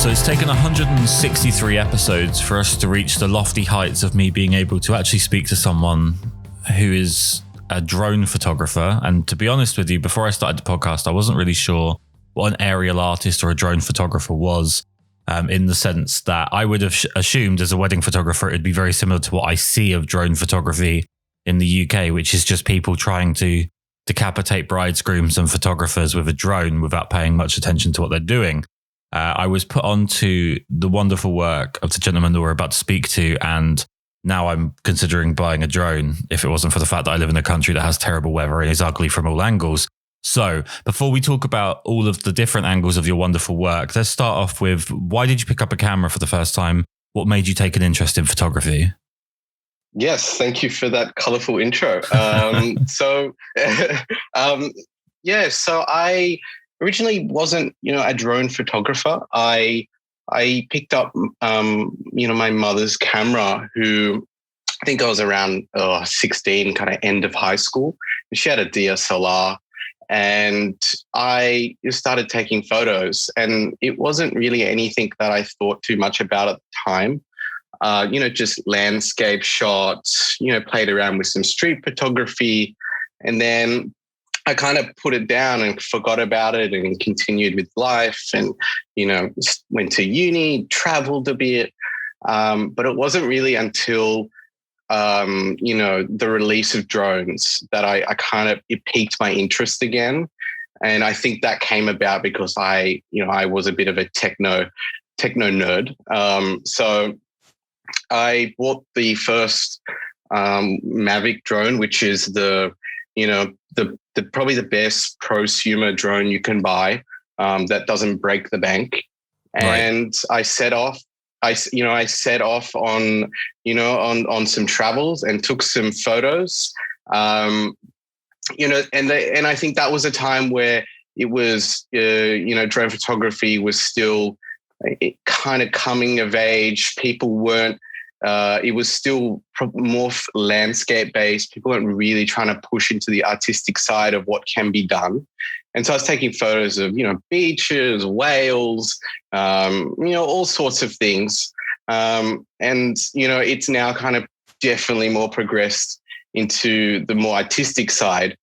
So it's taken 163 episodes for us to reach the lofty heights of me being able to actually speak to someone who is a drone photographer. And to be honest with you, before I started the podcast, I wasn't really sure what an aerial artist or a drone photographer was, in the sense that I would have assumed as a wedding photographer, it'd be very similar to what I see of drone photography in the UK, which is just people trying to decapitate brides, grooms and photographers with a drone without paying much attention to what they're doing. I was put on to the wonderful work of the gentleman that we're about to speak to, and now I'm considering buying a drone if it wasn't for the fact that I live in a country that has terrible weather and is ugly from all angles. So before we talk about all of the different angles of your wonderful work, let's start off with, why did you pick up a camera for the first time? What made you take an interest in photography? Yes, thank you for that colorful intro. So I originally wasn't, a drone photographer. I picked up, my mother's camera, who I think I was around 16, kind of end of high school. She had a DSLR, and I started taking photos, and it wasn't really anything that I thought too much about at the time. Just landscape shots, played around with some street photography, and then I kind of put it down and forgot about it and continued with life and, went to uni, traveled a bit. But it wasn't really until, the release of drones that it piqued my interest again. And I think that came about because I was a bit of a techno nerd. So I bought the first Mavic drone, which is the probably the best prosumer drone you can buy, that doesn't break the bank. And right. I set off on some travels and took some photos, and I think that was a time where it was, drone photography was still kind of coming of age. People weren't, it was still more landscape based. People weren't really trying to push into the artistic side of what can be done. And so I was taking photos of, beaches, whales, all sorts of things. It's now kind of definitely more progressed into the more artistic side,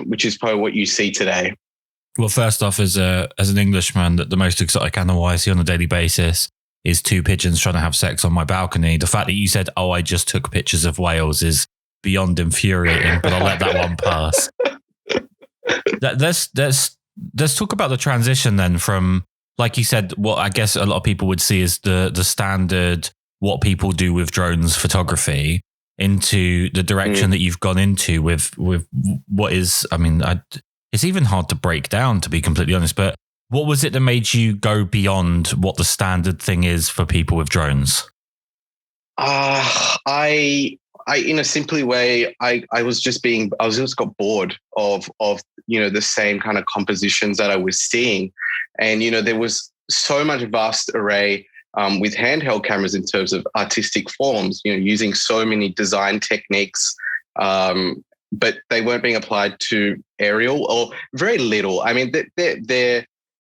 which is probably what you see today. Well, first off, as an Englishman, the most exotic animal I see on a daily basis is two pigeons trying to have sex on my balcony. The fact that you said, I just took pictures of whales is beyond infuriating, but I'll let that one pass. Let's talk about the transition then from, like you said, what I guess a lot of people would see as the standard, what people do with drones photography, into the direction that you've gone into with what is, it's even hard to break down, to be completely honest, but what was it that made you go beyond what the standard thing is for people with drones? I in a simply way, I just got bored of the same kind of compositions that I was seeing. And, there was so much vast array with handheld cameras in terms of artistic forms, using so many design techniques, but they weren't being applied to aerial, or very little. I mean,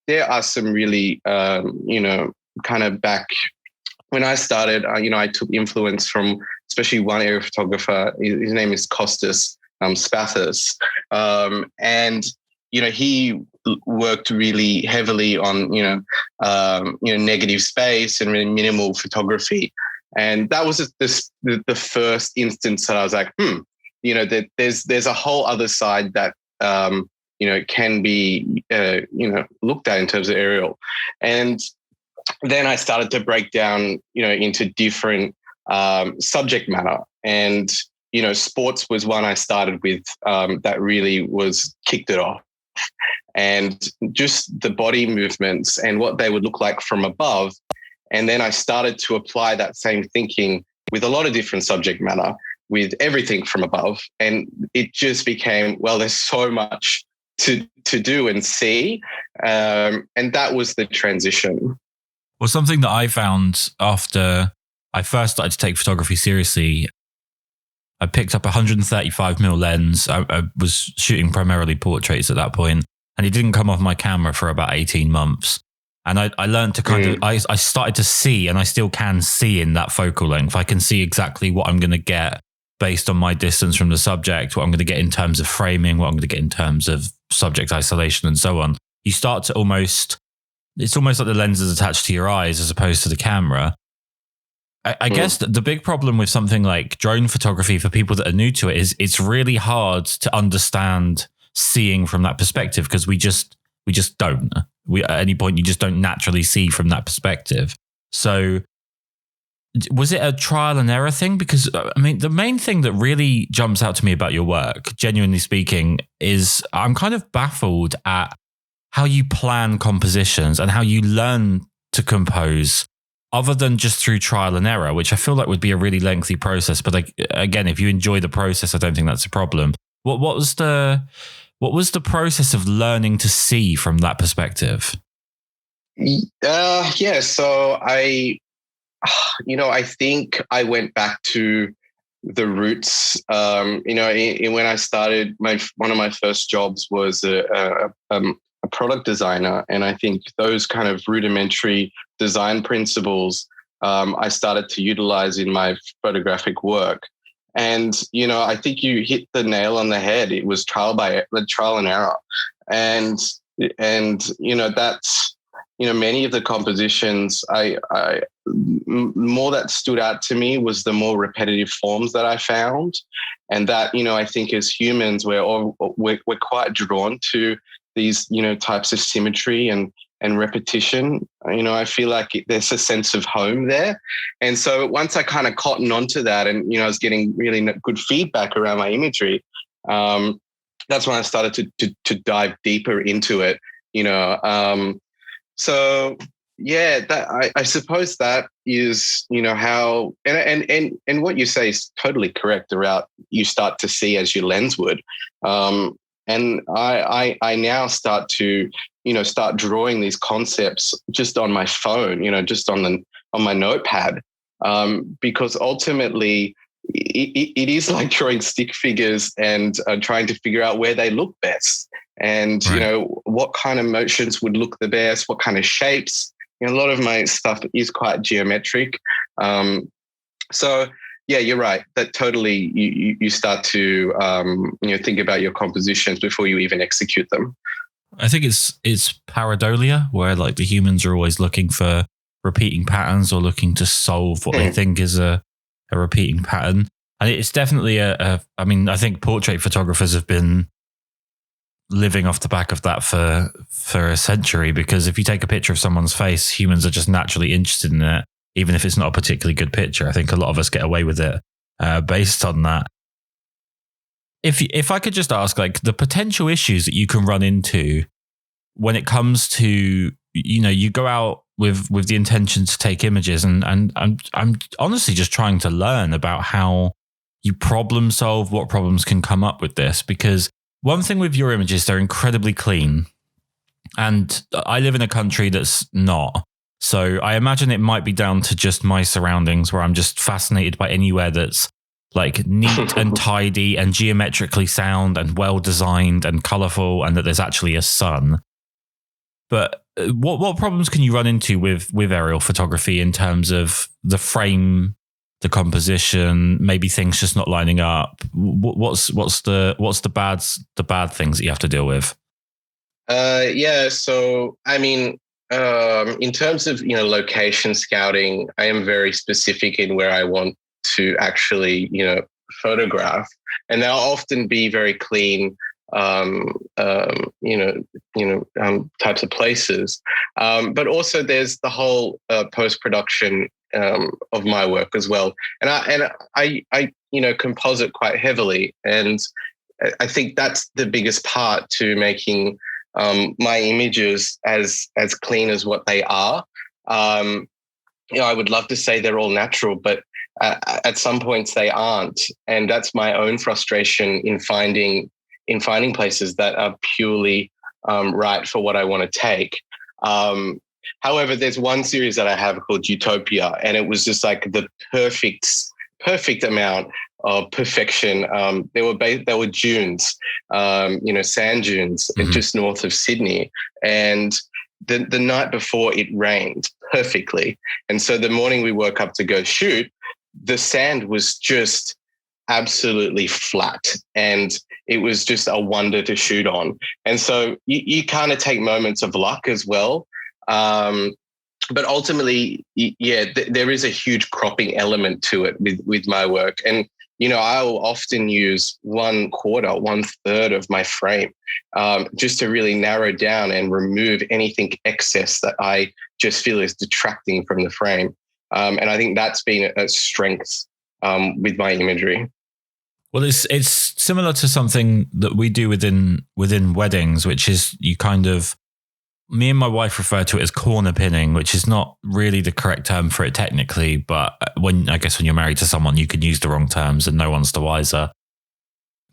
there are some really, kind of back when I started, I took influence from especially one aerial photographer. His name is Kostas Spathis. And, he worked really heavily on, negative space and really minimal photography. And that was the first instance that I was like, there's a whole other side that, can be, looked at in terms of aerial. And then I started to break down, into different subject matter. And, sports was one I started with that really kicked it off. And just the body movements and what they would look like from above. And then I started to apply that same thinking with a lot of different subject matter, with everything from above. And it just became, well, there's so much to do and see. And that was the transition. Well, something that I found after I first started to take photography seriously, I picked up a 135mm lens. I was shooting primarily portraits at that point, and it didn't come off my camera for about 18 months. And I learned to kind of, I started to see, and I still can see in that focal length. I can see exactly what I'm going to get based on my distance from the subject, what I'm going to get in terms of framing, what I'm going to get in terms of subject isolation and so on. You start to it's almost like the lens is attached to your eyes as opposed to the camera. I guess the big problem with something like drone photography for people that are new to it is it's really hard to understand seeing from that perspective, because we just don't. At any point, you just don't naturally see from that perspective. So was it a trial and error thing? Because I mean, the main thing that really jumps out to me about your work, genuinely speaking, is I'm kind of baffled at how you plan compositions and how you learn to compose, other than just through trial and error, which I feel like would be a really lengthy process. But like, again, if you enjoy the process, I don't think that's a problem. What was the process of learning to see from that perspective? Yeah. So I think I went back to the roots. When I started, one of my first jobs was a product designer, and I think those kind of rudimentary design principles I started to utilize in my photographic work. And I think you hit the nail on the head. It was trial and error, and that's many of the compositions more that stood out to me was the more repetitive forms that I found, and that I think as humans we're quite drawn to these types of symmetry and repetition. I feel like there's a sense of home there. And so once I kind of cottoned onto that, and I was getting really good feedback around my imagery, that's when I started to dive deeper into it. So yeah, that I suppose that is how, and what you say is totally correct about you start to see as your lens would. And I now start to start drawing these concepts just on my phone, just on my notepad, because ultimately it is like drawing stick figures and trying to figure out where they look best, and right. What kind of motions would look the best, what kind of shapes. A lot of my stuff is quite geometric, so. Yeah, you're right. That totally, you start to think about your compositions before you even execute them. I think it's pareidolia, where like the humans are always looking for repeating patterns or looking to solve what they think is a repeating pattern. And it's definitely I think portrait photographers have been living off the back of that for a century, because if you take a picture of someone's face, humans are just naturally interested in it. Even if it's not a particularly good picture, I think a lot of us get away with it based on that. If I could just ask, like, the potential issues that you can run into when it comes to, you go out with the intention to take images, and I'm honestly just trying to learn about how you problem solve, what problems can come up with this. Because one thing with your images, they're incredibly clean, and I live in a country that's not. So I imagine it might be down to just my surroundings, where I'm just fascinated by anywhere that's like neat and tidy and geometrically sound and well designed and colorful, and that there's actually a sun. But what problems can you run into with aerial photography in terms of the frame, the composition, maybe things just not lining up? What's the bad things that you have to deal with? Yeah. So I mean, in terms of location scouting, I am very specific in where I want to actually photograph, and they'll often be very clean types of places. But also there's the whole post-production of my work as well, and I composite quite heavily, and I think that's the biggest part to making my images as clean as what they are. I would love to say they're all natural, but at some points they aren't, and that's my own frustration in finding places that are purely right for what I want to take. However, there's one series that I have called Utopia, and it was just like the perfect amount of perfection. There were dunes, sand dunes just north of Sydney, and the night before it rained perfectly. And so the morning we woke up to go shoot, the sand was just absolutely flat, and it was just a wonder to shoot on. And so you kind of take moments of luck as well. But ultimately, there is a huge cropping element to it with my work. And, I'll often use 1/3 of my frame just to really narrow down and remove anything excess that I just feel is detracting from the frame. And I think that's been a strength with my imagery. Well, it's similar to something that we do within weddings, which is me and my wife refer to it as corner pinning, which is not really the correct term for it technically, but when you're married to someone, you can use the wrong terms and no one's the wiser.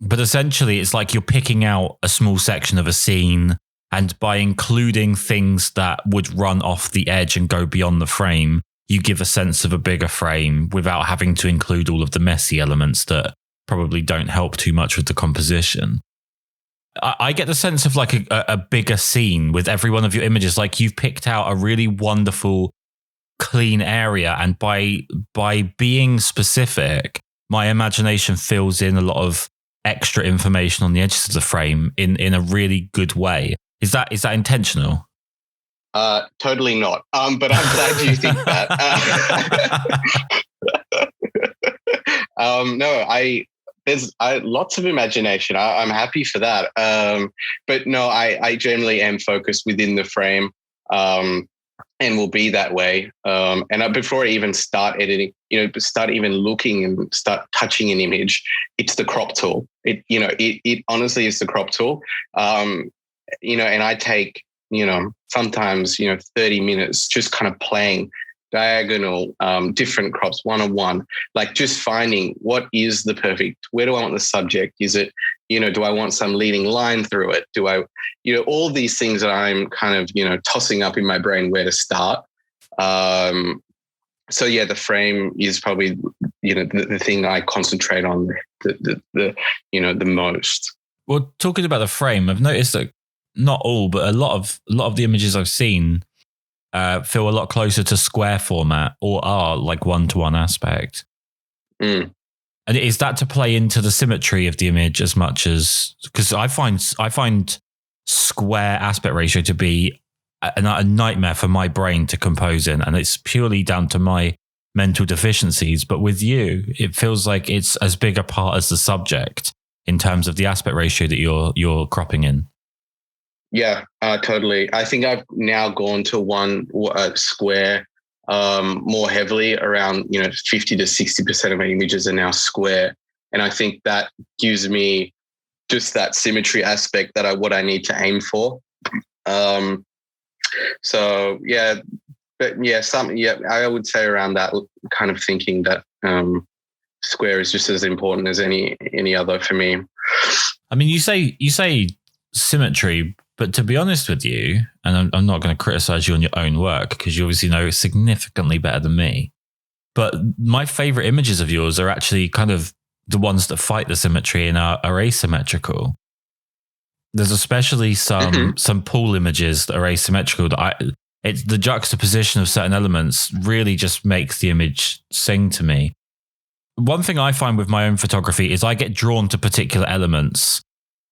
But essentially, it's like you're picking out a small section of a scene, and by including things that would run off the edge and go beyond the frame, you give a sense of a bigger frame without having to include all of the messy elements that probably don't help too much with the composition. I get the sense of like a bigger scene with every one of your images. Like you've picked out a really wonderful, clean area. And by being specific, my imagination fills in a lot of extra information on the edges of the frame in a really good way. Is that intentional? Totally not. But I'm glad you think that. No, there's lots of imagination. I'm happy for that. But no, I generally am focused within the frame, and will be that way. And before I even start editing, start even looking and start touching an image, it's the crop tool. It honestly is the crop tool. And I take, sometimes, 30 minutes just kind of playing diagonal, different crops, one-on-one, like just finding what is the perfect, where do I want the subject? Is it, do I want some leading line through it? Do I, all these things that I'm kind of, tossing up in my brain where to start. So yeah, the frame is probably, the thing I concentrate on the most. Well, talking about the frame, I've noticed that not all, but a lot of the images I've seen feel a lot closer to square format or are like one-to-one aspect. Mm. And is that to play into the symmetry of the image as much as, because I find square aspect ratio to be a nightmare for my brain to compose in, and it's purely down to my mental deficiencies. But with you, it feels like it's as big a part as the subject in terms of the aspect ratio that you're cropping in. Yeah, totally. I think I've now gone to one square more heavily, around 50 to 60% of my images are now square, and I think that gives me just that symmetry aspect that what I need to aim for. So yeah, but yeah, I would say around that kind of thinking that square is just as important as any other for me. I mean, you say symmetry. But to be honest with you, and I'm not going to criticize you on your own work because you obviously know significantly better than me, but my favorite images of yours are actually kind of the ones that fight the symmetry and are asymmetrical. There's especially some pool images that are asymmetrical it's the juxtaposition of certain elements really just makes the image sing to me. One thing I find with my own photography is I get drawn to particular elements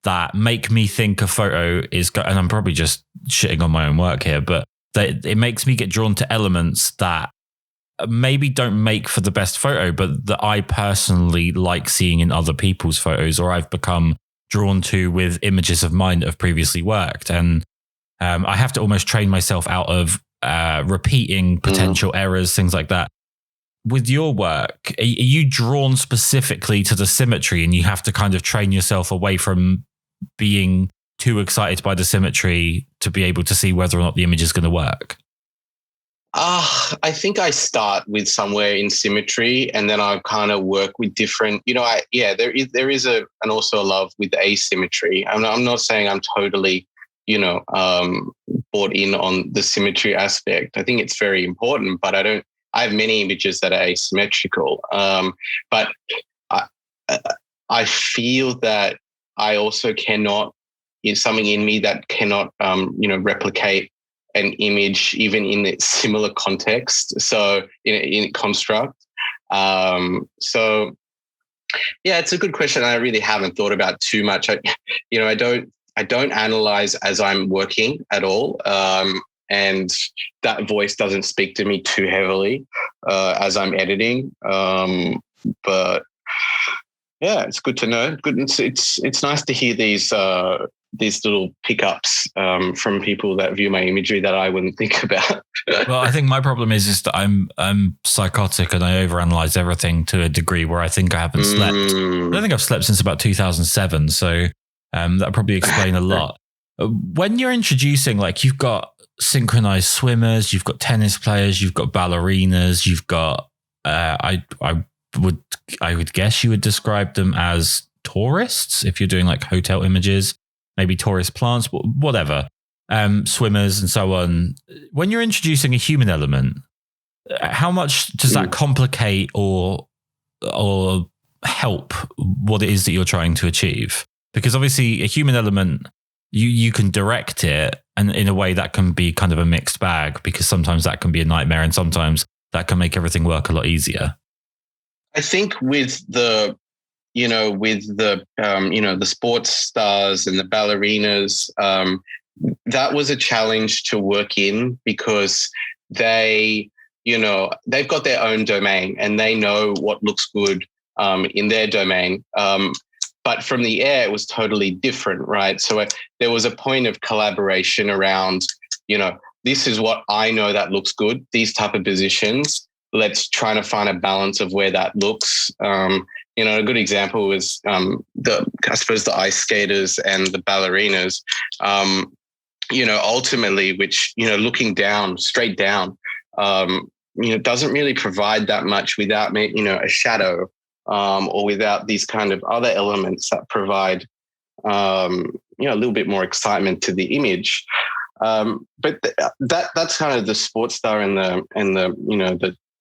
that make me think a photo is, and I'm probably just shitting on my own work here, but it makes me get drawn to elements that maybe don't make for the best photo, but that I personally like seeing in other people's photos, or I've become drawn to with images of mine that have previously worked. And I have to almost train myself out of repeating potential errors, things like that. With your work, are you drawn specifically to the symmetry and you have to kind of train yourself away from being too excited by the symmetry to be able to see whether or not the image is going to work? I think I start with somewhere in symmetry, and then I kind of work with different, there is an also a love with asymmetry. I'm not saying I'm totally, bought in on the symmetry aspect. I think it's very important, but I have many images that are asymmetrical. But I feel that I also cannot, something in me that cannot, replicate an image even in its similar context. So in construct. So yeah, it's a good question. I really haven't thought about too much. I don't analyze as I'm working at all. And that voice doesn't speak to me too heavily as I'm editing. But yeah, it's good to know. Good. It's nice to hear these little pickups from people that view my imagery that I wouldn't think about. Well, I think my problem is that I'm psychotic and I overanalyze everything to a degree where I think I haven't slept. I don't think I've slept since about 2007. So that probably explain a lot. When you're introducing, like, you've got synchronized swimmers, you've got tennis players, you've got ballerinas, you've got I would guess you would describe them as tourists if you're doing like hotel images, maybe tourist plants, whatever, swimmers and so on. When you're introducing a human element, how much does that complicate or help what it is that you're trying to achieve? Because obviously a human element, you can direct it, and in a way that can be kind of a mixed bag, because sometimes that can be a nightmare and sometimes that can make everything work a lot easier. I think with the sports stars and the ballerinas, that was a challenge to work in, because they've got their own domain and they know what looks good in their domain. But from the air, it was totally different, right? So there was a point of collaboration around, this is what I know that looks good, these type of positions. Let's try to find a balance of where that looks. A good example was the ice skaters and the ballerinas. Ultimately, which looking down, straight down, doesn't really provide that much without a shadow, or without these kind of other elements that provide a little bit more excitement to the image. But that's kind of the sports star and the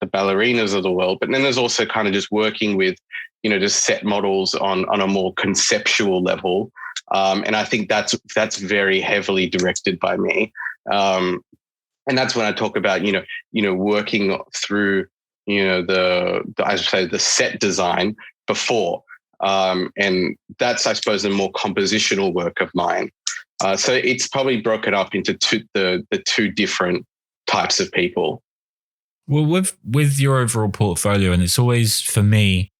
ballerinas of the world. But then there's also kind of just working with, just set models on a more conceptual level. And I think that's very heavily directed by me. And that's when I talk about, working through, the set design before. And that's, I suppose, the more compositional work of mine. So it's probably broken up into the two different types of people. Well, with your overall portfolio, and it's always for me,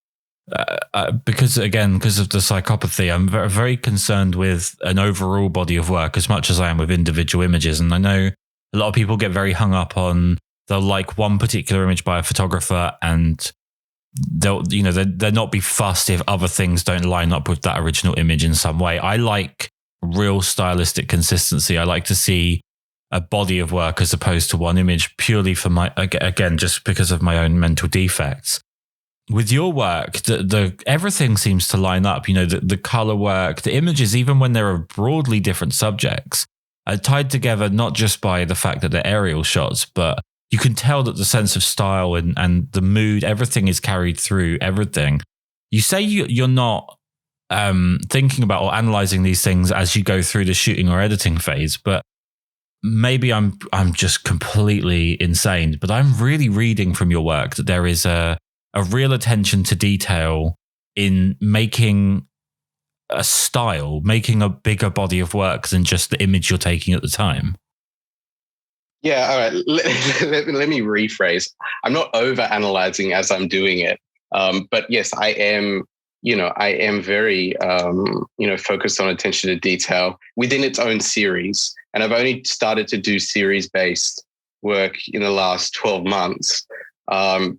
because of the psychopathy, I'm very, very concerned with an overall body of work as much as I am with individual images. And I know a lot of people get very hung up on, they'll like one particular image by a photographer and they'll not be fussed if other things don't line up with that original image in some way. I like real stylistic consistency. I like to see a body of work as opposed to one image, purely for just because of my own mental defects. With your work, the everything seems to line up. The color work, the images, even when there are broadly different subjects, are tied together not just by the fact that they're aerial shots, but you can tell that the sense of style and the mood, everything is carried through everything. You say you're not thinking about or analyzing these things as you go through the shooting or editing phase, but maybe I'm just completely insane, but I'm really reading from your work that there is a real attention to detail in making a style, making a bigger body of work than just the image you're taking at the time. Yeah, all right. Let me rephrase. I'm not over analyzing as I'm doing it, but yes, I am. I am very focused on attention to detail within its own series, and I've only started to do series-based work in the last 12 months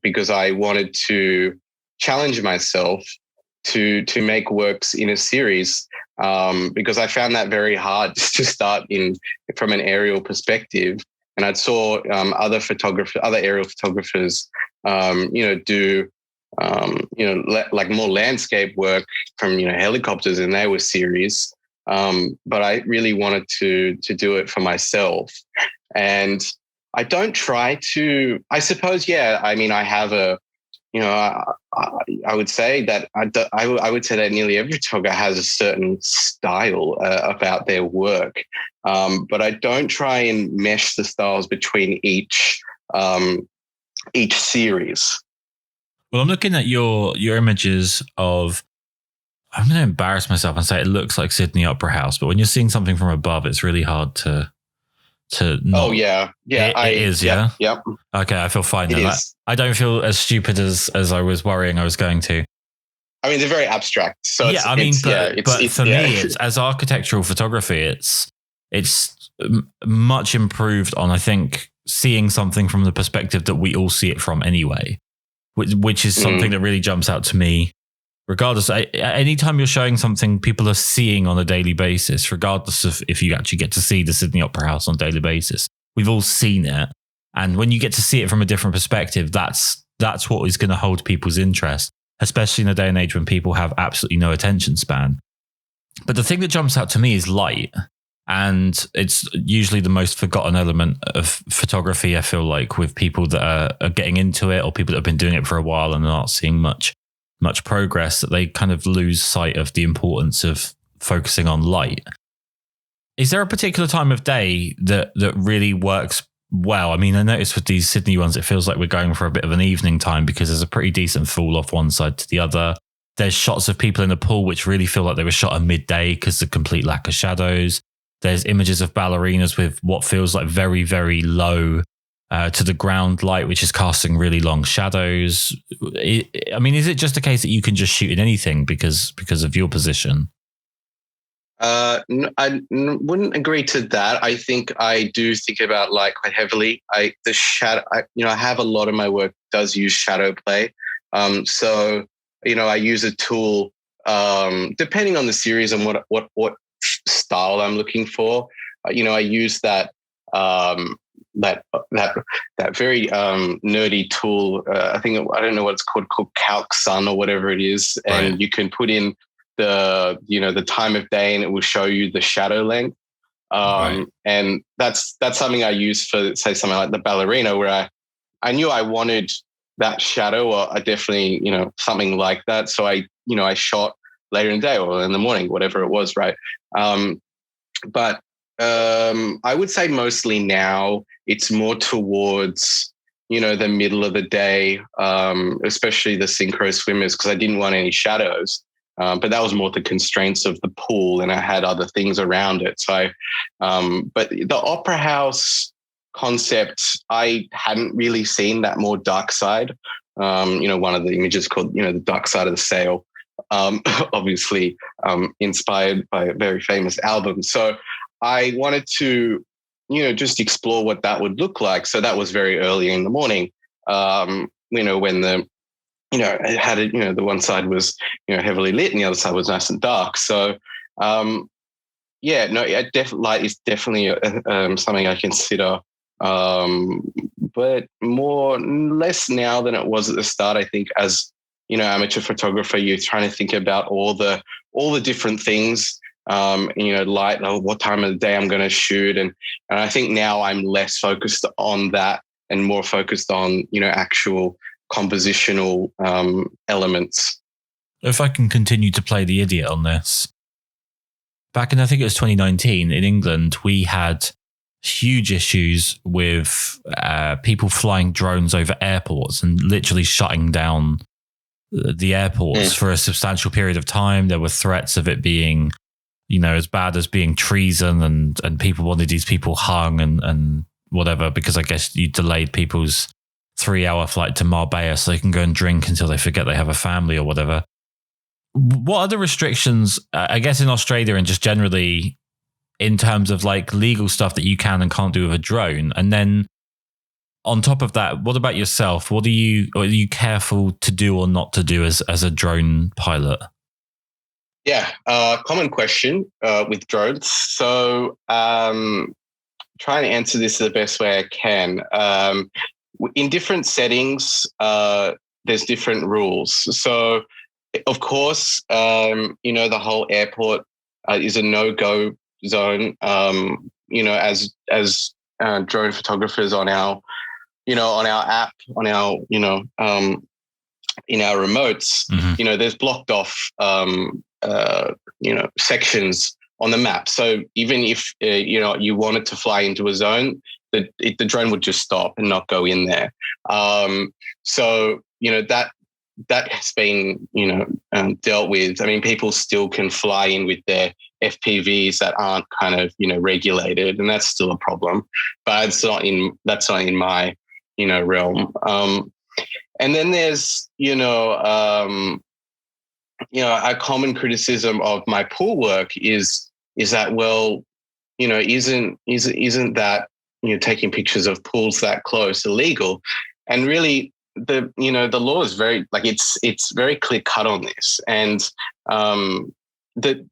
because I wanted to challenge myself to make works in a series because I found that very hard to start from an aerial perspective. And I saw other aerial photographers, do, like more landscape work from, helicopters, and they were series. But I really wanted to do it for myself. And I don't try to, I suppose, I have I would say that I would say that nearly every photographer has a certain style about their work. but I don't try and mesh the styles between each series. Well, I'm looking at your images of. I'm going to embarrass myself and say it looks like Sydney Opera House, but when you're seeing something from above, it's really hard to not. Oh yeah, it is. Yeah. Yep. Okay, I feel fine It now. is. I don't feel as stupid as I was worrying I was going to. I mean, they're very abstract. So yeah, I mean, but for me, it's as architectural photography, it's much improved on, I think, seeing something from the perspective that we all see it from anyway, which is something that really jumps out to me. Regardless, anytime you're showing something people are seeing on a daily basis, regardless of if you actually get to see the Sydney Opera House on a daily basis, we've all seen it. And when you get to see it from a different perspective, that's what is going to hold people's interest, especially in a day and age when people have absolutely no attention span. But the thing that jumps out to me is light. And it's usually the most forgotten element of photography, I feel like, with people that are getting into it or people that have been doing it for a while and are not seeing much progress, that they kind of lose sight of the importance of focusing on light. Is there a particular time of day that really works well? I mean, I noticed with these Sydney ones, it feels like we're going for a bit of an evening time because there's a pretty decent fall off one side to the other. There's shots of people in the pool which really feel like they were shot at midday because of the complete lack of shadows. There's images of ballerinas with what feels like very, very low to the ground light, which is casting really long shadows. I mean, is it just a case that you can just shoot in anything because of your position? I wouldn't agree to that. I think I do think about light quite heavily. I have a lot of my work does use shadow play. So, I use a tool depending on the series and what style I'm looking for. I use that very nerdy tool. I don't know what it's called Calc Sun or whatever it is, and right. You can put in the time of day and it will show you the shadow length. Right. And that's something I use for, say, something like the ballerina, where I knew I wanted that shadow, or I definitely something like that. So I shot later in the day or in the morning, whatever it was, right? But I would say mostly now it's more towards, the middle of the day, especially the synchro swimmers, because I didn't want any shadows. But that was more the constraints of the pool, and I had other things around it. So, but the opera house concept, I hadn't really seen that more dark side. One of the images called, the dark side of the sail, obviously inspired by a very famous album. So I wanted to, just explore what that would look like. So that was very early in the morning, when it had the one side was, heavily lit and the other side was nice and dark. So, light is definitely something I consider, but less now than it was at the start. I think as, amateur photographer, you're trying to think about all the different things, light, what time of the day I'm going to shoot. And I think now I'm less focused on that and more focused on, actual compositional elements. If I can continue to play the idiot on this, back in, I think it was 2019 in England, we had huge issues with people flying drones over airports and literally shutting down the airports for a substantial period of time. There were threats of it being, as bad as being treason, and people wanted these people hung and whatever, because I guess you delayed people's 3-hour flight to Marbella so they can go and drink until they forget they have a family or whatever. What are the restrictions, I guess, in Australia and just generally in terms of like legal stuff that you can and can't do with a drone? And then on top of that, what about yourself? Are you careful to do or not to do as a drone pilot? Yeah, common question with drones. So trying to answer this the best way I can. In different settings, there's different rules. So, of course, the whole airport is a no-go zone. As drone photographers on our app, on our in our remotes, there's blocked off sections on the map. So even if you wanted to fly into a zone, the drone would just stop and not go in there. So that has been dealt with. I mean, people still can fly in with their FPVs that aren't kind of regulated, and that's still a problem. But that's not in my realm. And then there's a common criticism of my pool work is that, well, isn't that taking pictures of pools that close illegal? And really, the law is very it's very clear cut on this, and the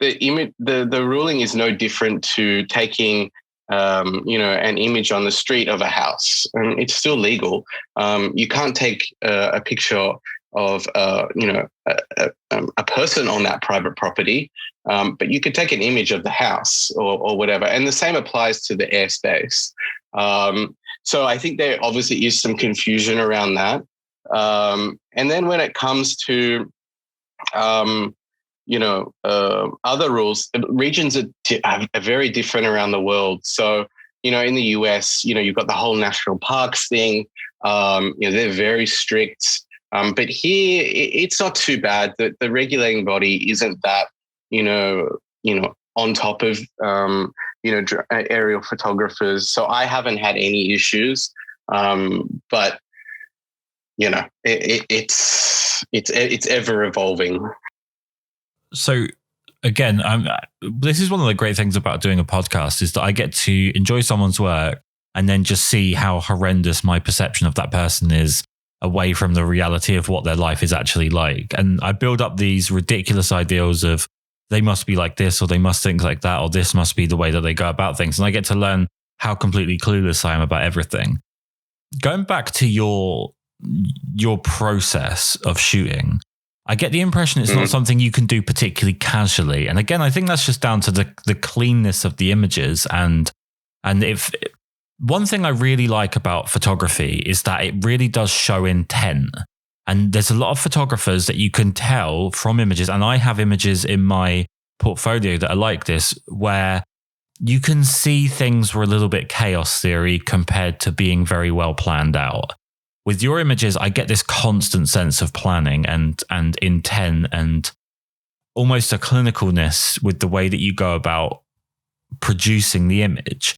ruling is no different to taking an image on the street of a house, and it's still legal. You can't take a picture of a person on that private property, but you could take an image of the house or whatever. And the same applies to the airspace. So I think there obviously is some confusion around that. And then when it comes to other rules, regions are very different around the world. So, in the US, you've got the whole national parks thing. They're very strict. But here, it's not too bad. The regulating body isn't that, on top of, aerial photographers. So I haven't had any issues. But, it's ever evolving. So again, this is one of the great things about doing a podcast is that I get to enjoy someone's work and then just see how horrendous my perception of that person is away from the reality of what their life is actually like. And I build up these ridiculous ideals of they must be like this, or they must think like that, or this must be the way that they go about things. And I get to learn how completely clueless I am about everything. Going back to your process of shooting, I get the impression it's not something you can do particularly casually. And again, I think that's just down to the cleanness of the images. And if one thing I really like about photography is that it really does show intent. And there's a lot of photographers that you can tell from images. And I have images in my portfolio that are like this, where you can see things were a little bit chaos theory compared to being very well planned out. With your images, I get this constant sense of planning and intent and almost a clinicalness with the way that you go about producing the image.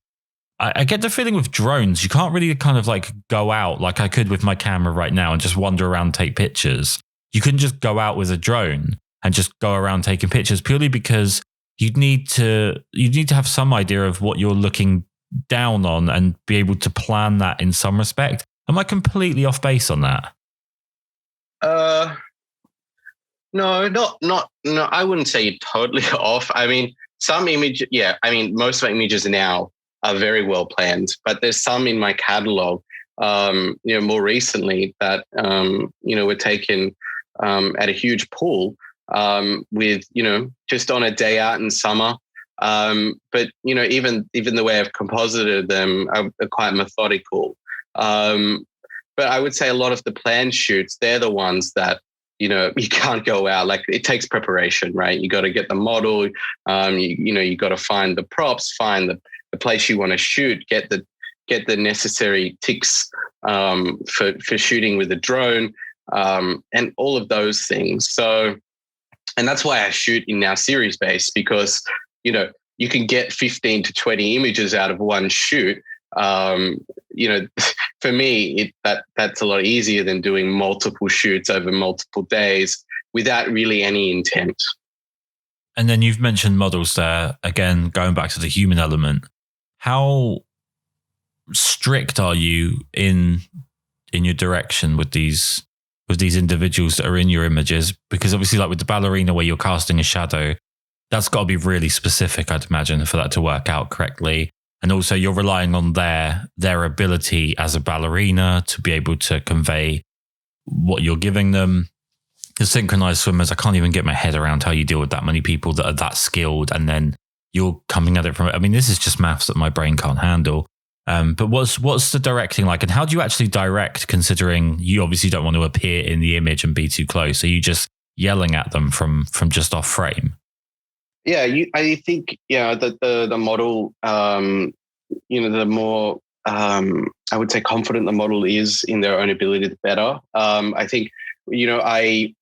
I get the feeling with drones, you can't really kind of like go out like I could with my camera right now and just wander around and take pictures. You couldn't just go out with a drone and just go around taking pictures purely because you'd need to have some idea of what you're looking down on and be able to plan that in some respect. Am I completely off base on that? No, I wouldn't say you're totally off. I mean, most of my images now are very well planned, but there's some in my catalog, more recently that, were taken at a huge pool with, just on a day out in summer. But, even the way I've composited them are quite methodical. But I would say a lot of the planned shoots, they're the ones that, you can't go out. Like, it takes preparation, right? You got to get the model, you got to find the props, find the place you want to shoot, get the necessary ticks for shooting with a drone, and all of those things. So, and that's why I shoot in now series based, because you can get 15 to 20 images out of one shoot. For me, that's a lot easier than doing multiple shoots over multiple days without really any intent. And then you've mentioned models there, again, going back to the human element. How strict are you in your direction with these individuals that are in your images? Because obviously, like with the ballerina where you're casting a shadow, that's got to be really specific, I'd imagine, for that to work out correctly. And also you're relying on their ability as a ballerina to be able to convey what you're giving them. The synchronized swimmers, I can't even get my head around how you deal with that many people that are that skilled, and then you're coming at it from, I mean, this is just maths that my brain can't handle. But what's the directing like, and how do you actually direct, considering you obviously don't want to appear in the image and be too close? Are you just yelling at them from just off frame? Yeah, I think the model, the more I would say confident the model is in their own ability, the better. I think it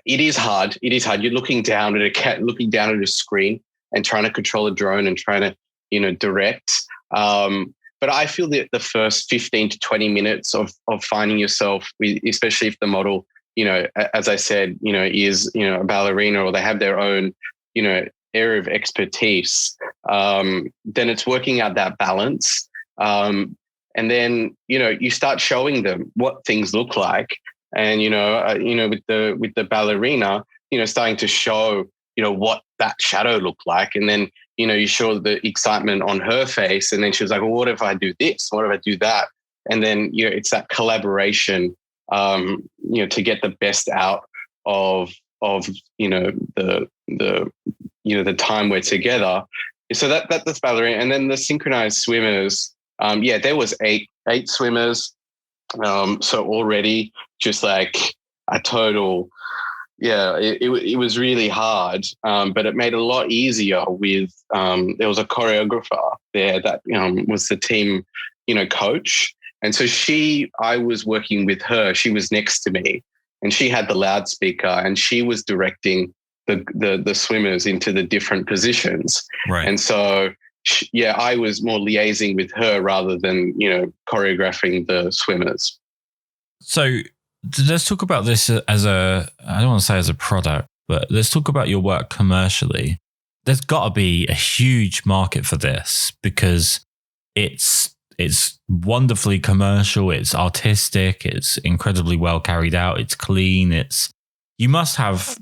is hard. It is hard. You're looking down at looking down at a screen and trying to control a drone and trying to direct. But I feel that the first 15 to 20 minutes of finding yourself, especially if the model, as I said, is, a ballerina, or they have their own, area of expertise, then it's working out that balance. And then, you start showing them what things look like. And, with the ballerina, starting to show, what that shadow looked like. And then, you show the excitement on her face. And then she was like, well, what if I do this? What if I do that? And then, it's that collaboration, to get the best out of the time we're together. So that's ballerina. And then the synchronized swimmers, there was eight swimmers. So already just like a total, it was really hard, but it made it a lot easier with, there was a choreographer there that was the team, coach. And so I was working with her. She was next to me and she had the loudspeaker and she was directing the swimmers into the different positions. Right. And so, I was more liaising with her rather than, choreographing the swimmers. So let's talk about this as I don't want to say as a product, but let's talk about your work commercially. There's got to be a huge market for this because it's wonderfully commercial, it's artistic, it's incredibly well carried out, it's clean, you must have,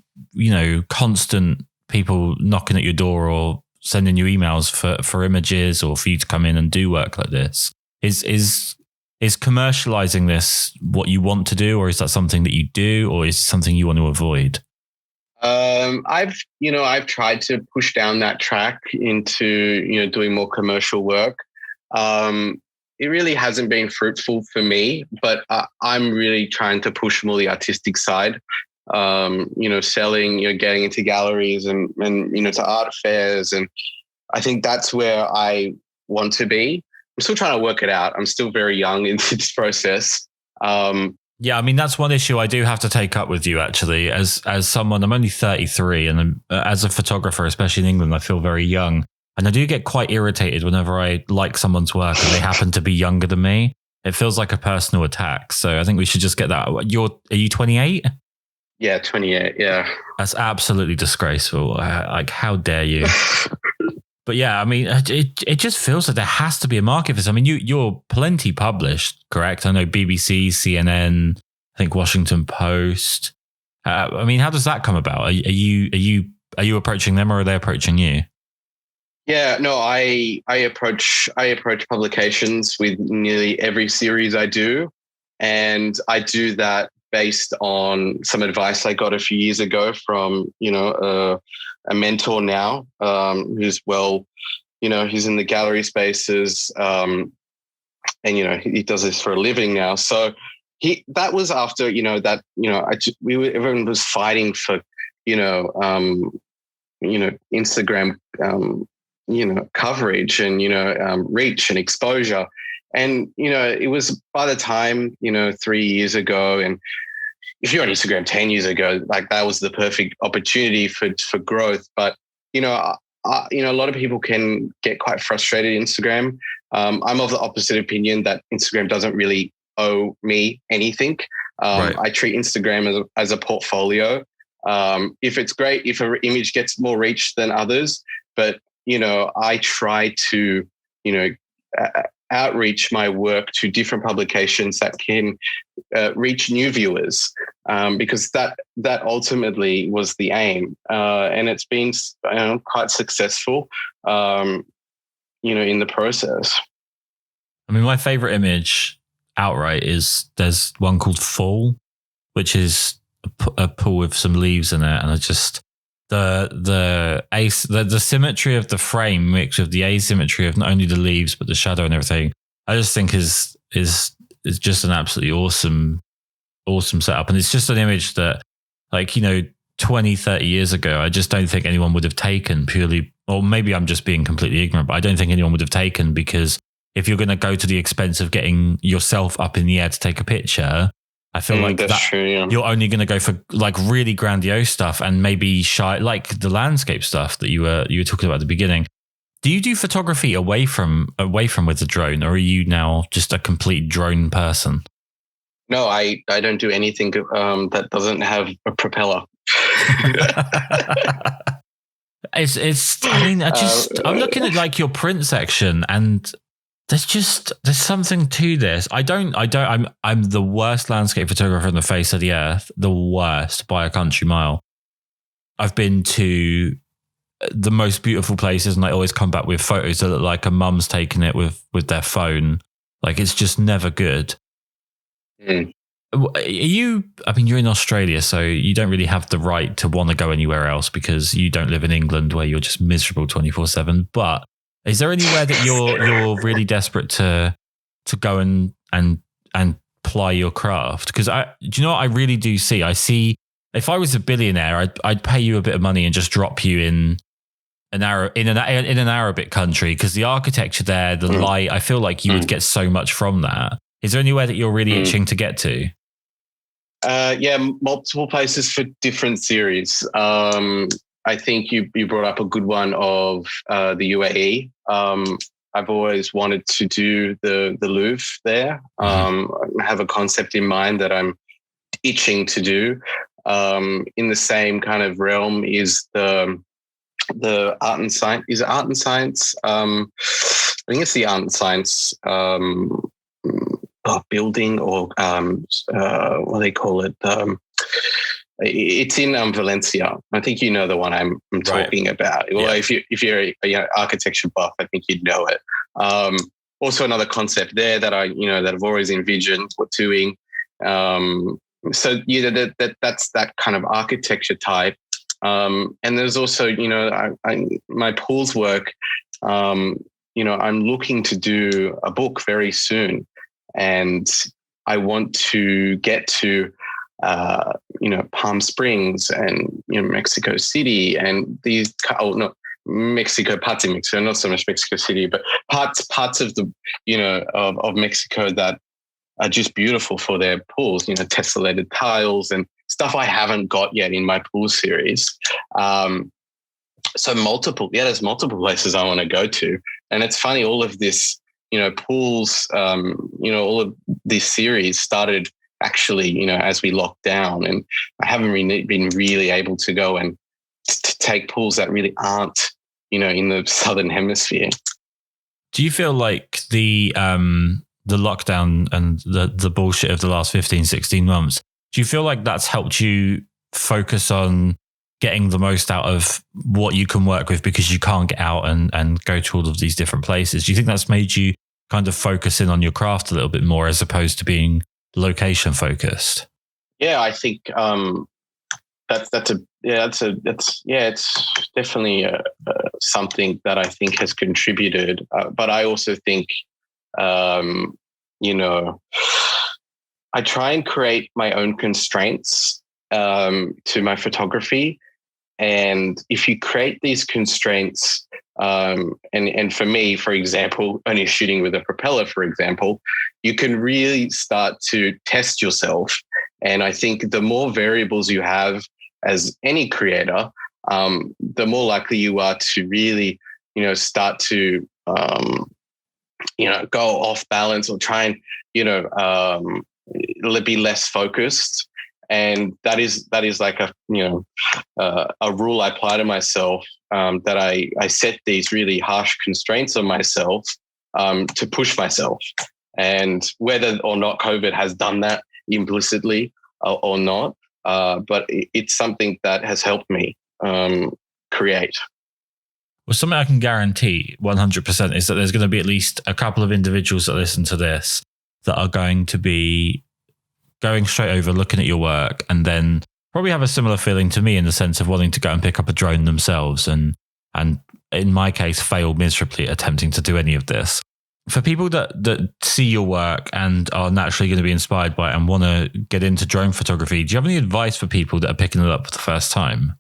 constant people knocking at your door or sending you emails for images or for you to come in and do work like this. Is commercializing this what you want to do, or is that something that you do, or is it something you want to avoid? I've tried to push down that track into, doing more commercial work. It really hasn't been fruitful for me, but I'm really trying to push more the artistic side. Selling, getting into galleries and to art fairs. And I think that's where I want to be. I'm still trying to work it out. I'm still very young in this process. Yeah, I mean, that's one issue I do have to take up with you, actually. As someone, I'm only 33, and as a photographer, especially in England, I feel very young. And I do get quite irritated whenever I like someone's work and they happen to be younger than me. It feels like a personal attack. So I think we should just get that. Are you 28? Yeah, 28, yeah. That's absolutely disgraceful. Like, how dare you? But yeah, I mean, it just feels like there has to be a market for this. I mean, you're plenty published, correct? I know BBC, CNN, I think Washington Post. I mean, how does that come about? Are you approaching them, or are they approaching you? Yeah, no, I approach publications with nearly every series I do, and I do that based on some advice I got a few years ago from a mentor now, who's he's in the gallery spaces, and he does this for a living now. So that was after everyone was fighting for Instagram coverage and reach and exposure. And, it was by the time, 3 years ago, and if you're on Instagram 10 years ago, like that was the perfect opportunity for growth. But, a lot of people can get quite frustrated in Instagram. I'm of the opposite opinion that Instagram doesn't really owe me anything. Right. I treat Instagram as a portfolio. If it's great, if an image gets more reach than others, but, I try to, outreach my work to different publications that can reach new viewers, because that ultimately was the aim, and it's been quite successful, in the process. I mean, my favorite image outright is there's one called Fall, which is a pool with some leaves in it, and I just the symmetry of the frame mixed with the asymmetry of not only the leaves but the shadow and everything, I just think is just an absolutely awesome setup. And it's just an image that, like, 20, 30 years ago, I just don't think anyone would have taken purely, or maybe I'm just being completely ignorant, but I don't think anyone would have taken, because if you're going to go to the expense of getting yourself up in the air to take a picture, I feel like that's true, yeah. You're only going to go for like really grandiose stuff and maybe shy, like the landscape stuff that you were talking about at the beginning. Do you do photography away from with the drone, or are you now just a complete drone person? No, I don't do anything that doesn't have a propeller. I'm looking at like your print section, and there's something to this. I'm the worst landscape photographer on the face of the earth, the worst by a country mile. I've been to the most beautiful places, and I always come back with photos that look like a mum's taken it with their phone. Like, it's just never good. Mm. You're in Australia, so you don't really have the right to want to go anywhere else because you don't live in England where you're just miserable 24/7. But is there anywhere that you're really desperate to go and ply your craft? Because do you know what I really do see? I see, if I was a billionaire, I'd pay you a bit of money and just drop you in an Arabic country, because the architecture there, the light, I feel like you would get so much from that. Is there anywhere that you're really itching to get to? Yeah, multiple places for different series. I think you brought up a good one of the UAE. I've always wanted to do the Louvre there. I have a concept in mind that I'm itching to do. In the same kind of realm is the art and science. Is it art and science? I think it's the art and science building, or what do they call it? It's in Valencia. I think you know the one I'm talking about. Well, if you're a architecture buff, I think you'd know it. Also, another concept there that I've always envisioned doing. So that's that kind of architecture type. And there's also, my pools work. I'm looking to do a book very soon, and I want to get to Palm Springs and Mexico City, and these Mexico, parts of Mexico, not so much Mexico City, but parts of the of Mexico that are just beautiful for their pools, tessellated tiles and stuff I haven't got yet in my pool series. So there's multiple places I want to go to. And it's funny, all of this, pools, all of this series started actually, as we locked down, and I haven't been really able to go and to take pools that really aren't, in the Southern Hemisphere. Do you feel like the lockdown and the bullshit of the last 15, 16 months, do you feel like that's helped you focus on getting the most out of what you can work with because you can't get out and go to all of these different places? Do you think that's made you kind of focus in on your craft a little bit more as opposed to being location focused? Yeah, I think it's definitely something that I think has contributed. But I also think, I try and create my own constraints to my photography. And if you create these constraints, and for me, for example, only shooting with a propeller, for example, you can really start to test yourself. And I think the more variables you have as any creator, the more likely you are to really, start to, go off balance or try and, be less focused. And that is like a rule I apply to myself, that I set these really harsh constraints on myself to push myself. And whether or not COVID has done that implicitly or not, but it's something that has helped me create. Well, something I can guarantee 100% is that there's going to be at least a couple of individuals that listen to this that are going to be going straight over, looking at your work, and then probably have a similar feeling to me in the sense of wanting to go and pick up a drone themselves, and in my case, fail miserably at attempting to do any of this. For people that see your work and are naturally going to be inspired by it and want to get into drone photography, do you have any advice for people that are picking it up for the first time?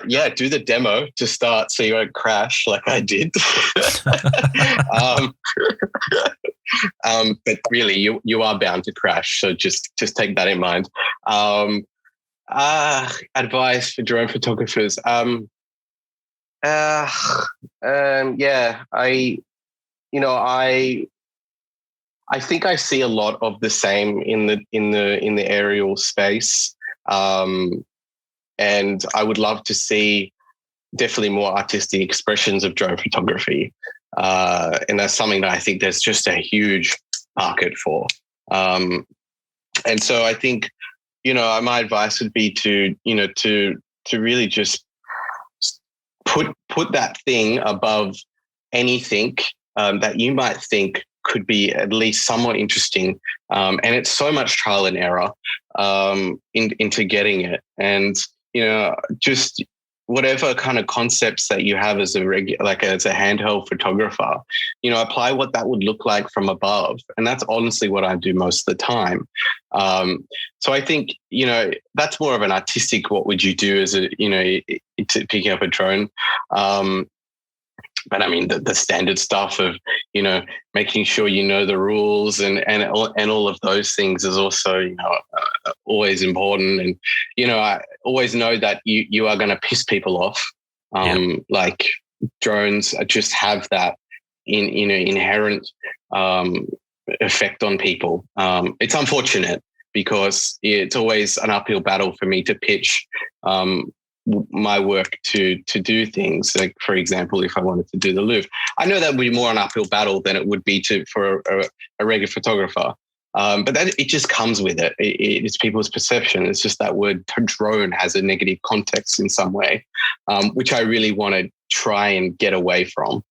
Yeah, do the demo to start so you won't crash like I did. But really, you are bound to crash, so just take that in mind. Advice for drone photographers. Yeah, I think I see a lot of the same in the aerial space, and I would love to see definitely more artistic expressions of drone photography, and that's something that I think there's just a huge market for. And so I think my advice would be to really just put that thing above anything that you might think could be at least somewhat interesting. And it's so much trial and error into getting it. And, just whatever kind of concepts that you have as a handheld photographer, apply what that would look like from above. And that's honestly what I do most of the time. So I think, that's more of an artistic, what would you do as to picking up a drone. But I mean, the standard stuff of, making sure the rules and all of those things is also, always important. And, I always know that you are going to piss people off. Like drones just have that inherent effect on people. It's unfortunate because it's always an uphill battle for me to pitch my work to do things. Like, for example, if I wanted to do the Louvre, I know that would be more an uphill battle than it would be for a regular photographer. But that it just comes with it. It's people's perception. It's just that word drone has a negative context in some way, which I really want to try and get away from.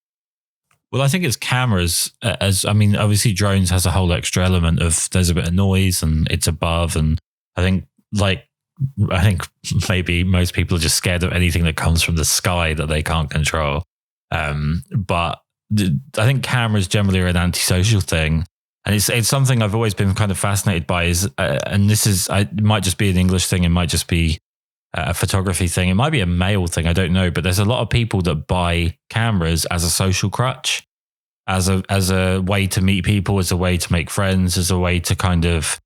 Well, I think it's cameras. Obviously drones has a whole extra element of there's a bit of noise and it's above. And I think maybe most people are just scared of anything that comes from the sky that they can't control. But I think cameras generally are an antisocial thing. And it's something I've always been kind of fascinated by it might just be an English thing. It might just be a photography thing. It might be a male thing. I don't know. But there's a lot of people that buy cameras as a social crutch, as a way to meet people, as a way to make friends, as a way to kind of,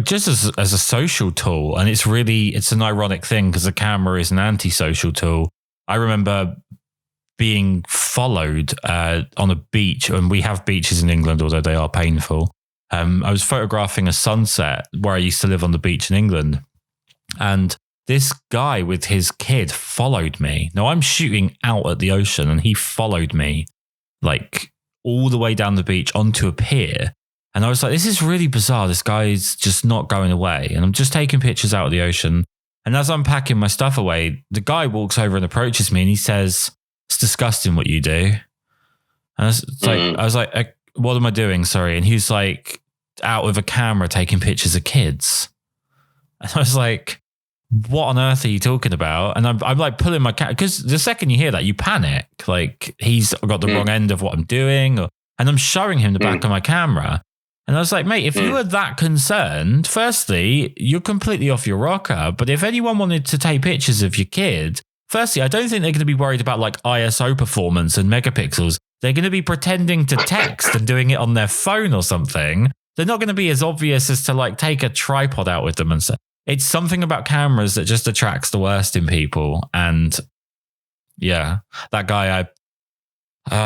just as a social tool. And it's an ironic thing because the camera is an antisocial tool. I remember being followed on a beach, and we have beaches in England, although they are painful. I was photographing a sunset where I used to live on the beach in England. And this guy with his kid followed me. Now I'm shooting out at the ocean and he followed me like all the way down the beach onto a pier. And I was like, this is really bizarre. This guy's just not going away. And I'm just taking pictures out of the ocean. And as I'm packing my stuff away, the guy walks over and approaches me and he says, "It's disgusting what you do." And I was like, what am I doing? Sorry. And he's like out with a camera taking pictures of kids. And I was like, what on earth are you talking about? And I'm like pulling my camera because the second you hear that, you panic. Like he's got the wrong end of what I'm doing. And I'm showing him the back of my camera. And I was like, mate, if you were that concerned, firstly, you're completely off your rocker. But if anyone wanted to take pictures of your kid, firstly, I don't think they're going to be worried about like ISO performance and megapixels. They're going to be pretending to text and doing it on their phone or something. They're not going to be as obvious as to like take a tripod out with them and stuff. It's something about cameras that just attracts the worst in people. And yeah, that guy,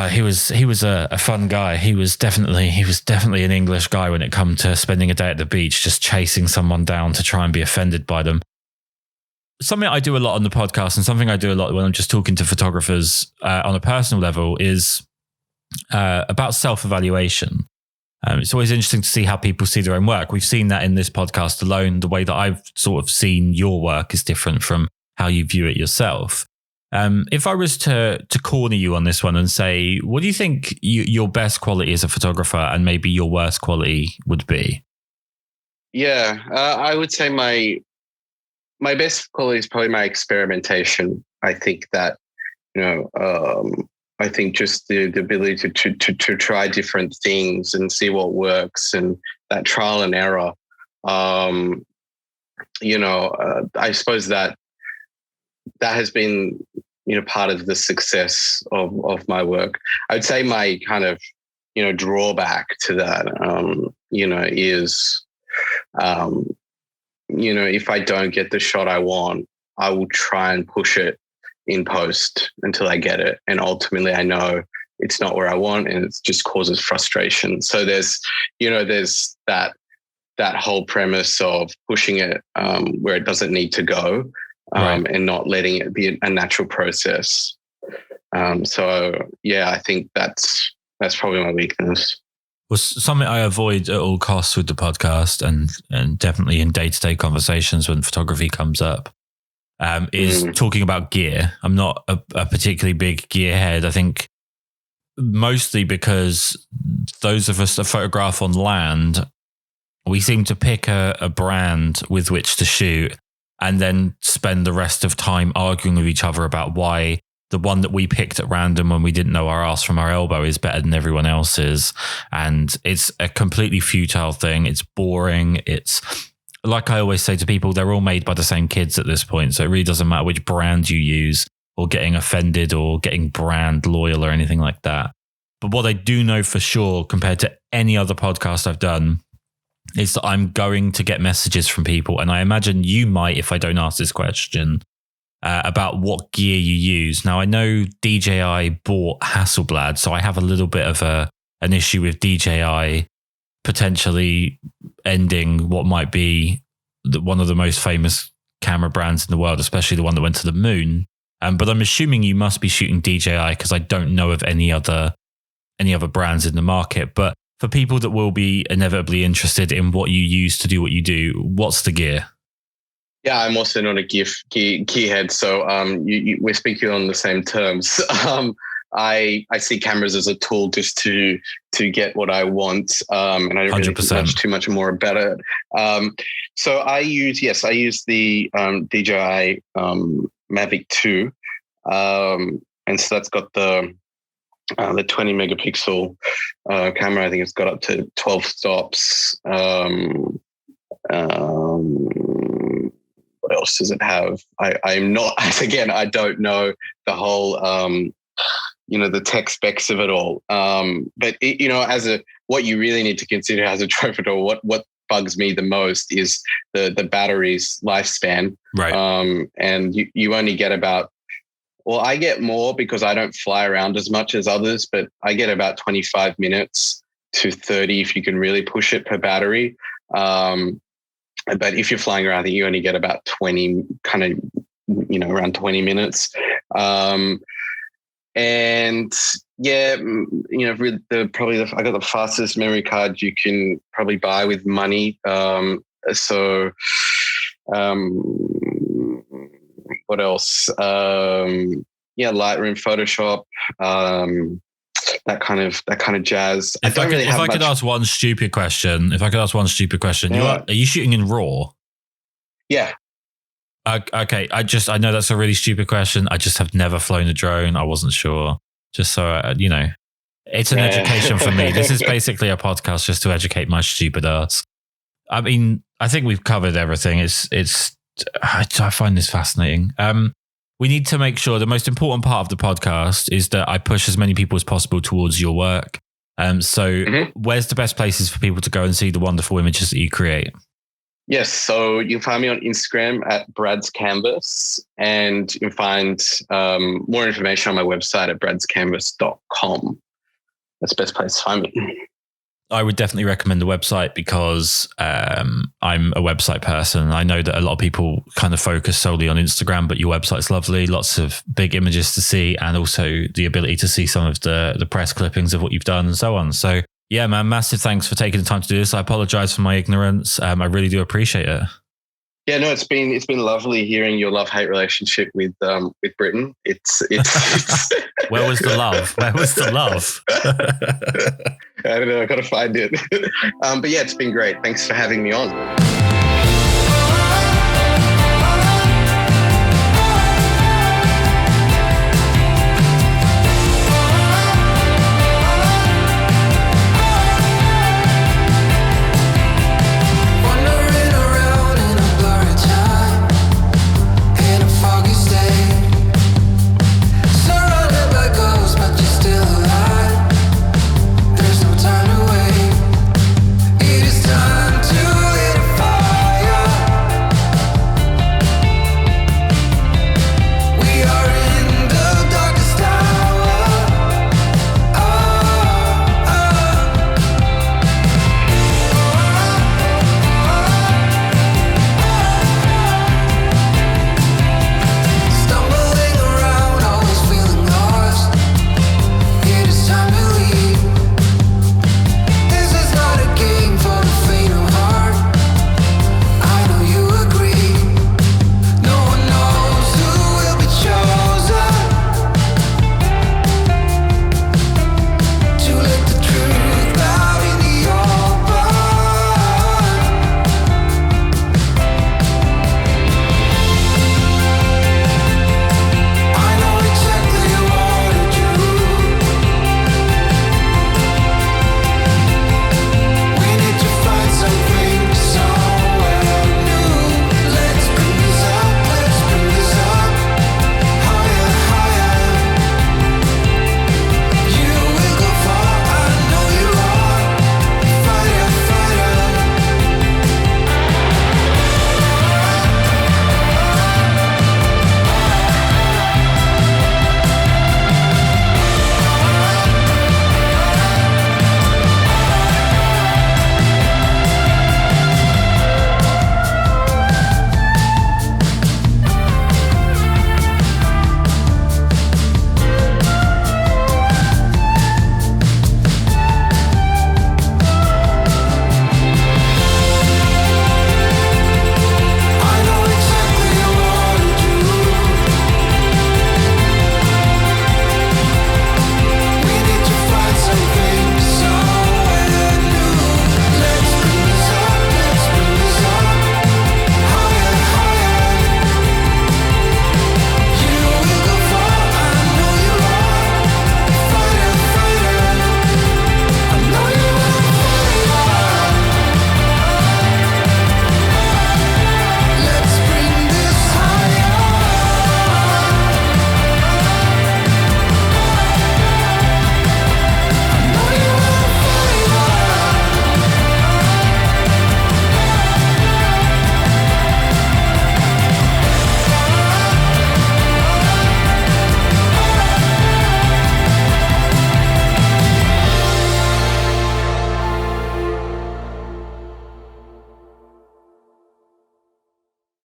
he was a fun guy. He was definitely an English guy when it come to spending a day at the beach, just chasing someone down to try and be offended by them. Something I do a lot on the podcast and something I do a lot when I'm just talking to photographers on a personal level is about self-evaluation. It's always interesting to see how people see their own work. We've seen that in this podcast alone. The way that I've sort of seen your work is different from how you view it yourself. If I was to corner you on this one and say, what do you think your best quality as a photographer and maybe your worst quality would be? Yeah, I would say my best quality is probably my experimentation. I think that, I think just the ability to try different things and see what works, and that trial and error. I suppose that has been, part of the success of my work. I would say my kind of, drawback to that, is, if I don't get the shot I want, I will try and push it in post until I get it. And ultimately I know it's not where I want, and it just causes frustration. So there's that whole premise of pushing it where it doesn't need to go, right, and not letting it be a natural process. I think that's probably my weakness. Well, something I avoid at all costs with the podcast, and definitely in day-to-day conversations when photography comes up, is talking about gear. I'm not a particularly big gearhead. I think mostly because those of us that photograph on land, we seem to pick a brand with which to shoot and then spend the rest of time arguing with each other about why the one that we picked at random when we didn't know our ass from our elbow is better than everyone else's. And it's a completely futile thing. It's boring. It's like I always say to people, they're all made by the same kids at this point. So it really doesn't matter which brand you use, or getting offended or getting brand loyal or anything like that. But what I do know for sure, compared to any other podcast I've done, is that I'm going to get messages from people. And I imagine you might, if I don't ask this question, about what gear you use. Now, I know DJI bought Hasselblad, so I have a little bit of an issue with DJI potentially ending what might be one of the most famous camera brands in the world, especially the one that went to the moon. But I'm assuming you must be shooting DJI, because I don't know of any other brands in the market. But for people that will be inevitably interested in what you use to do what you do, what's the gear? Yeah, I'm also not a gearhead, so we're speaking on the same terms. I see cameras as a tool just to get what I want, and I don't really think too much more about it. So I use the DJI Mavic 2, and so that's got the 20 megapixel camera. I think it's got up to 12 stops. What else does it have? I'm not, again, I don't know the whole, the tech specs of it all. But what you really need to consider as a drone photographer, what bugs me the most is the battery's lifespan. Right. And you only get about, well, I get more because I don't fly around as much as others, but I get about 25 minutes to 30 if you can really push it per battery. But if you're flying around, I think you only get about 20, kind of, around 20 minutes. And yeah, I got the fastest memory card you can probably buy with money. What else? Lightroom, Photoshop, that kind of jazz. If I could ask one stupid question, are you shooting in RAW? Yeah. Okay. I know that's a really stupid question. I just have never flown a drone. I wasn't sure. Just so, it's an education for me. This is basically a podcast just to educate my stupid ass. I mean, I think we've covered everything. I find this fascinating. We need to make sure the most important part of the podcast is that I push as many people as possible towards your work. Where's the best places for people to go and see the wonderful images that you create? Yes, so you can find me on Instagram at Brad's Canvas, and you can find more information on my website at bradscanvas.com. That's the best place to find me. I would definitely recommend the website because I'm a website person. I know that a lot of people kind of focus solely on Instagram, but your website's lovely. Lots of big images to see, and also the ability to see some of the press clippings of what you've done and so on. So yeah, man, massive thanks for taking the time to do this. I apologize for my ignorance. I really do appreciate it. Yeah, no, it's been lovely hearing your love-hate relationship with Britain. It's Where was the love? Where was the love? I don't know. I've got to find it. But yeah, it's been great. Thanks for having me on.